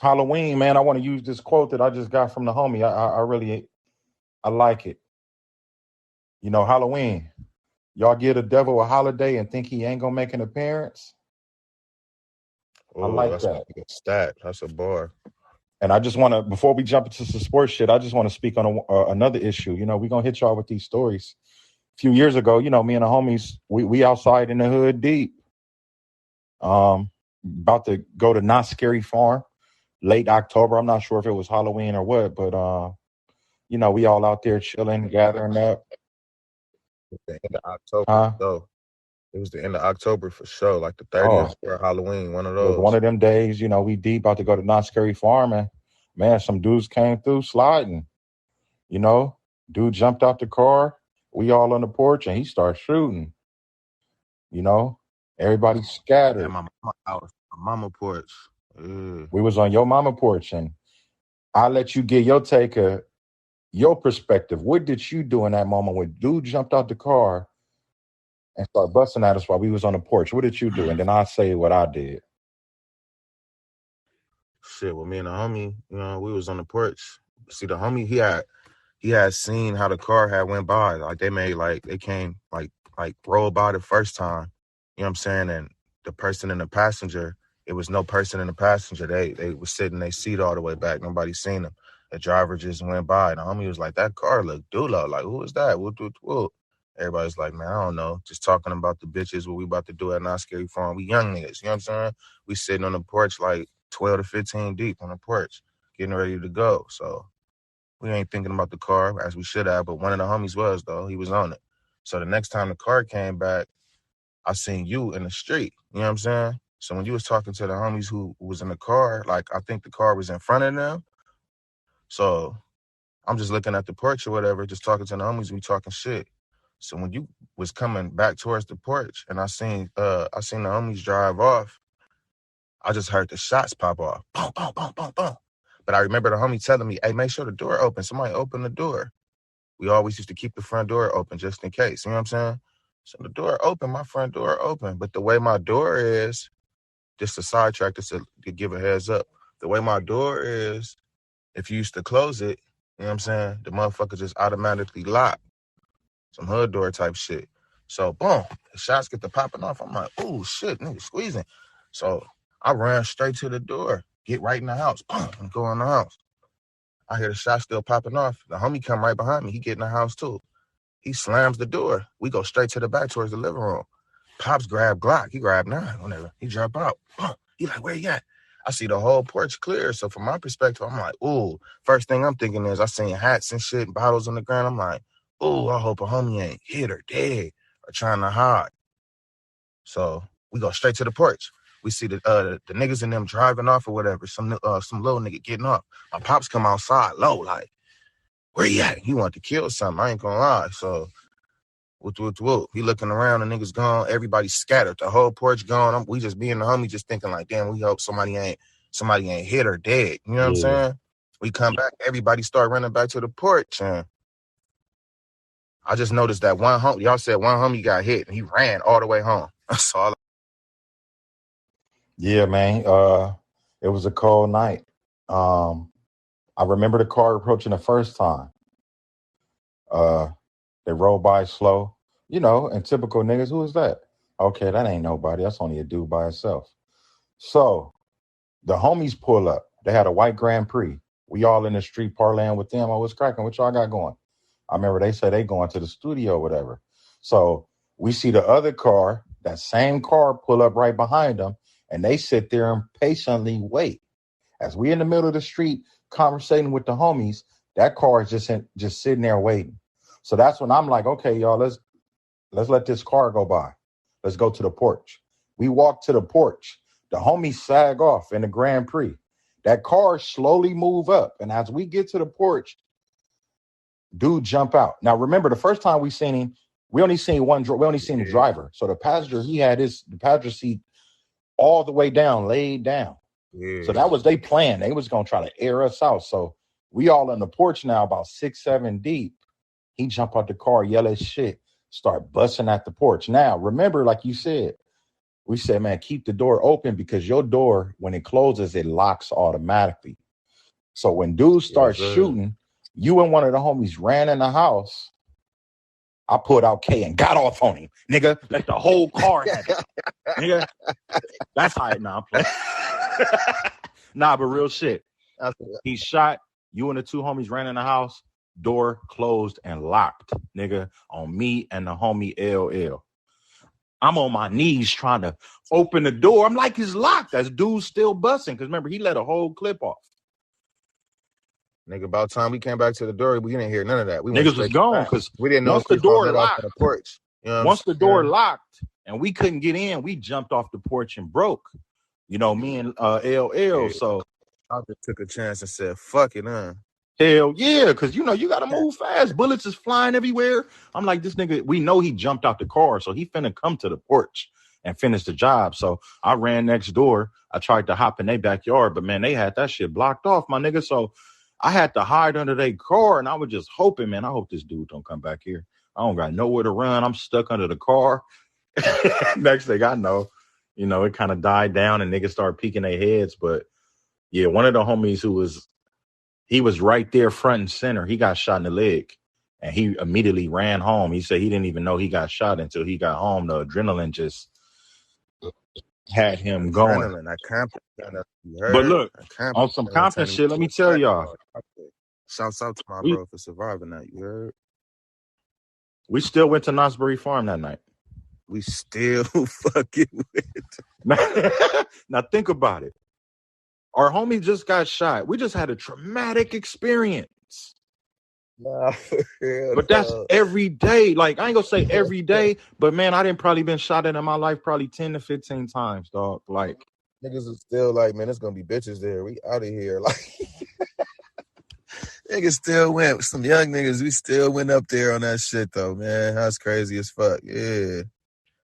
Halloween, man, I want to use this quote that I just got from the homie. I really, I like it. You know, Halloween, y'all give the devil a holiday and think he ain't gonna make an appearance. I Oh, like that's that. a stat. That's a bar. And I just want to, before we jump into some sports shit, I just want to speak on another issue. You know, we're going to hit y'all with these stories. A few years ago, you know, me and the homies, we outside in the hood deep. About to go to Not Scary Farm, late October. I'm not sure if it was Halloween or what, but, you know, we all out there chilling, gathering up. The end of October, Huh? so it was the end of October for sure, like the 30th Oh, or Halloween, one of it was one those. of them days, you know, we deep about to go to Not Scary Farm, and man, some dudes came through sliding. You know, dude jumped out the car. We all on the porch, and he started shooting. You know, everybody At scattered. my mama house, my mama porch. Yeah. We was on your mama porch, and I let you get your take of your perspective. What did you do in that moment when dude jumped out the car and started busting at us while we was on the porch? What did you do? And then I say what I did. Shit, with me and the homie, you know, we was on the porch. See, the homie, he had seen how the car had went by. Like they came like rolled by the first time. You know what I'm saying? And the person in the passenger, it was no person in the passenger. They was sitting in their seat all the way back. Nobody seen them. The driver just went by. And the homie was like, that car looked dolo. Like, who is that? What? Everybody's like, man, I don't know. Just talking about the bitches, what we about to do at Not Scary Farm. We young niggas, you know what I'm saying? We sitting on the porch like 12 to 15 deep on the porch, getting ready to go. So we ain't thinking about the car as we should have, but one of the homies was, though. He was on it. So the next time the car came back, I seen you in the street. You know what I'm saying? So when you was talking to the homies who was in the car, like I think the car was in front of them. So I'm just looking at the porch or whatever, just talking to the homies, we talking shit. So when you was coming back towards the porch and I seen the homies drive off, I just heard the shots pop off. Boom, boom, boom, boom, boom. But I remember the homie telling me, hey, make sure the door open. Somebody open the door. We always used to keep the front door open just in case. You know what I'm saying? So the door open, my front door open. But the way my door is, just a sidetrack, just to give a heads up. The way my door is, if you used to close it, you know what I'm saying? The motherfucker just automatically lock. Some hood door type shit. So boom, the shots get to popping off. I'm like, oh shit, nigga squeezing. So I ran straight to the door, get right in the house, boom, and go in the house. I hear the shot still popping off. The homie come right behind me. He get in the house too. He slams the door. We go straight to the back towards the living room. Pops grab Glock. He grabbed 9, whatever. He jump out. He like, where you at? I see the whole porch clear. So from my perspective, I'm like, ooh. First thing I'm thinking is I seen hats and shit, bottles on the ground. I'm like, ooh, I hope a homie ain't hit or dead or trying to hide. So we go straight to the porch. We see the niggas in them driving off or whatever. Some little nigga getting off. My pops come outside low, like, where he at? He want to kill something. I ain't gonna lie. So whoop. He looking around, the niggas gone. Everybody scattered. The whole porch gone. We just being the homie, just thinking like, damn, we hope somebody ain't hit or dead. You know what I'm Yeah. saying? We come back, everybody start running back to the porch, and I just noticed that one homie. Y'all said one homie got hit, and he ran all the way home. That's all. Yeah, man. It was a cold night. I remember the car approaching the first time. They rolled by slow, you know, and typical niggas. Who is that? Okay, that ain't nobody. That's only a dude by himself. So the homies pull up. They had a white Grand Prix. We all in the street parlaying with them. Oh, what's cracking? What y'all got going? I remember they said they going to the studio or whatever. So we see the other car, that same car, pull up right behind them, and they sit there and patiently wait. As we in the middle of the street conversating with the homies, that car is just sitting there waiting. So that's when I'm like, okay, y'all, let's let this car go by. Let's go to the porch. We walk to the porch. The homies sag off in the Grand Prix. That car slowly move up. And as we get to the porch, dude jump out. Now, remember, the first time we seen him, we only seen the driver. So the passenger, he had the passenger seat all the way down, laid down. Yeah. So that was they plan. They was going to try to air us out. So we all on the porch now, about 6, 7 deep. He jump out the car, yell at shit, start busting at the porch. Now, remember, like you said, We said, man, keep the door open because your door, when it closes, it locks automatically. So when dudes start shooting, you and one of the homies ran in the house. I pulled out K and got off on him, nigga. Let the whole car have it, nigga. That's how it now play. Nah, but real shit. He shot. You and the two homies ran in the house. Door closed and locked, nigga, on me and the homie LL. I'm on my knees trying to open the door. I'm like, it's locked. That dude's still busting. Because remember, he let a whole clip off. Nigga, about time we came back to the door, we didn't hear none of that. We Niggas was gone because we didn't know once the door locked, on the porch. You know once the door locked and we couldn't get in, we jumped off the porch and broke. You know, me and LL. Yeah. So I just took a chance and said, fuck it, huh? Hell yeah, because you know you gotta move fast. Bullets is flying everywhere. I'm like, this nigga, we know he jumped out the car, so he finna come to the porch and finish the job. So I ran next door. I tried to hop in their backyard, but man, they had that shit blocked off, my nigga. So I had to hide under their car, and I was just hoping, man, I hope this dude don't come back here. I don't got nowhere to run. I'm stuck under the car. Next thing I know, you know, it kind of died down and niggas started peeking their heads. But yeah, one of the homies he was right there front and center. He got shot in the leg and he immediately ran home. He said he didn't even know he got shot until he got home. The adrenaline just had him going. But look, on some Compton shit, let me tell y'all. Shouts out to my bro for surviving that. You heard? We still went to Knott's Berry Farm that night. We still fucking went. Now think about it. Our homie just got shot. We just had a traumatic experience. Nah, for real, but that's every day. Like, I ain't gonna say every day, but man, I didn't probably been shot at in my life probably 10 to 15 times, dog. Like, niggas is still like, man, it's gonna be bitches there. We out of here. Like, niggas still went. Some young niggas, we still went up there on that shit, though, man. That's crazy as fuck. Yeah.